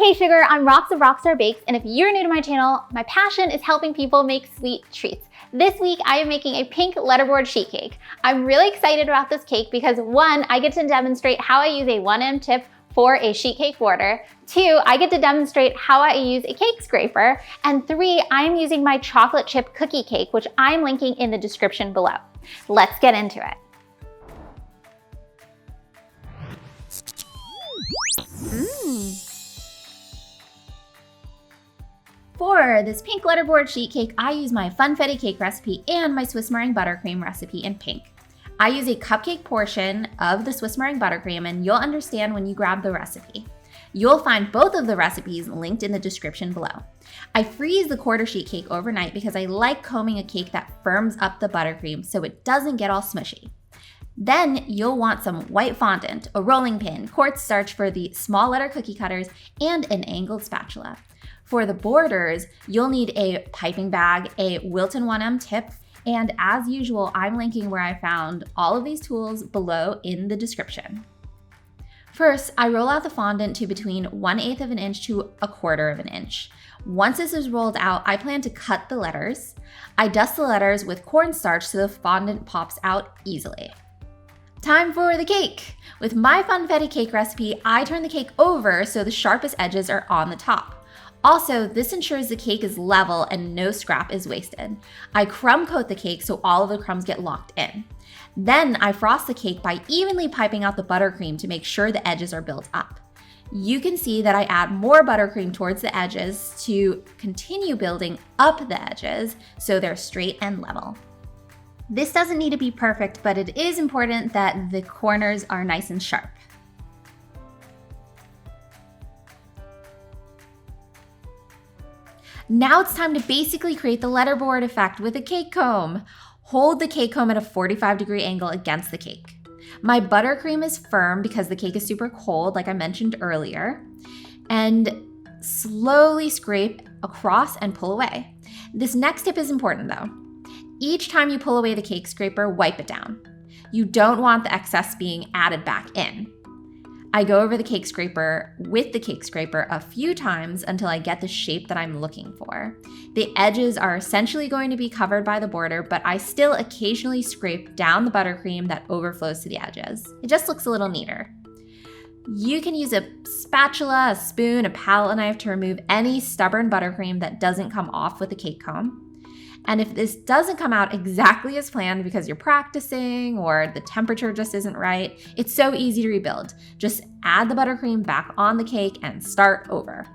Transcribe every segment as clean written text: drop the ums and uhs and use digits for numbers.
Hey sugar, I'm Rox of RoxStarBakes, and if you're new to my channel, my passion is helping people make sweet treats. This week, I am making a pink letterboard sheet cake. I'm really excited about this cake because 1, I get to demonstrate how I use a 1M tip for a sheet cake border. 2, I get to demonstrate how I use a cake scraper. And 3, I'm using my chocolate chip cookie cake, which I'm linking in the description below. Let's get into it. For this pink letterboard sheet cake, I use my funfetti cake recipe and my Swiss meringue buttercream recipe in pink. I use a cupcake portion of the Swiss meringue buttercream, and you'll understand when you grab the recipe. You'll find both of the recipes linked in the description below. I freeze the quarter sheet cake overnight because I like combing a cake that firms up the buttercream so it doesn't get all smushy. Then you'll want some white fondant, a rolling pin, cornstarch for the small letter cookie cutters, and an angled spatula. For the borders, you'll need a piping bag, a Wilton 1M tip, and as usual, I'm linking where I found all of these tools below in the description. First, I roll out the fondant to between 1/8 of an inch to 1/4 of an inch. Once this is rolled out, I plan to cut the letters. I dust the letters with cornstarch so the fondant pops out easily. Time for the cake! With my funfetti cake recipe, I turn the cake over so the sharpest edges are on the top. Also, this ensures the cake is level and no scrap is wasted. I crumb coat the cake so all of the crumbs get locked in. Then I frost the cake by evenly piping out the buttercream to make sure the edges are built up. You can see that I add more buttercream towards the edges to continue building up the edges so they're straight and level. This doesn't need to be perfect, but it is important that the corners are nice and sharp. Now it's time to basically create the letterboard effect with a cake comb. Hold the cake comb at a 45-degree angle against the cake. My buttercream is firm because the cake is super cold, like I mentioned earlier, and slowly scrape across and pull away. This next tip is important though. Each time you pull away the cake scraper, wipe it down. You don't want the excess being added back in. I go over the cake scraper with the cake scraper a few times until I get the shape that I'm looking for. The edges are essentially going to be covered by the border, but I still occasionally scrape down the buttercream that overflows to the edges. It just looks a little neater. You can use a spatula, a spoon, a palette knife to remove any stubborn buttercream that doesn't come off with the cake comb. And if this doesn't come out exactly as planned because you're practicing or the temperature just isn't right, it's so easy to rebuild. Just add the buttercream back on the cake and start over.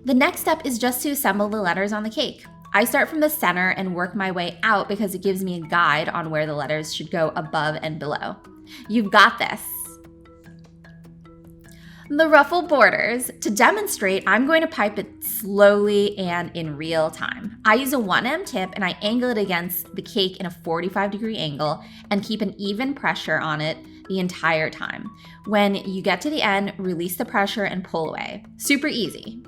The next step is just to assemble the letters on the cake. I start from the center and work my way out because it gives me a guide on where the letters should go above and below. You've got this. The ruffle borders. To demonstrate, I'm going to pipe it slowly and in real time. I use a 1M tip and I angle it against the cake in a 45-degree angle and keep an even pressure on it the entire time. When you get to the end, release the pressure and pull away. Super easy.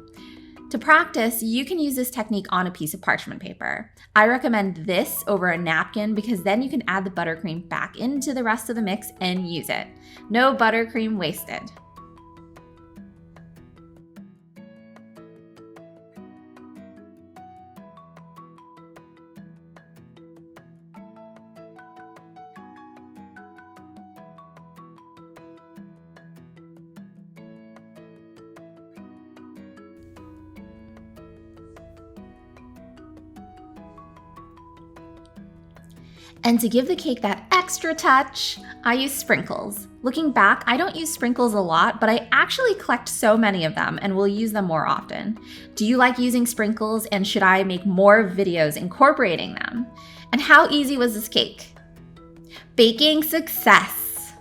To practice, you can use this technique on a piece of parchment paper. I recommend this over a napkin because then you can add the buttercream back into the rest of the mix and use it. No buttercream wasted. And to give the cake that extra touch, I use sprinkles. Looking back, I don't use sprinkles a lot, but I actually collect so many of them and will use them more often. Do you like using sprinkles, and should I make more videos incorporating them? And how easy was this cake? Baking success!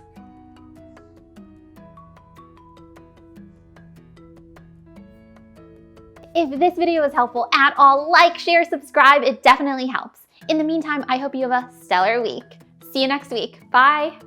If this video was helpful at all, like, share, subscribe, it definitely helps. In the meantime, I hope you have a stellar week. See you next week. Bye.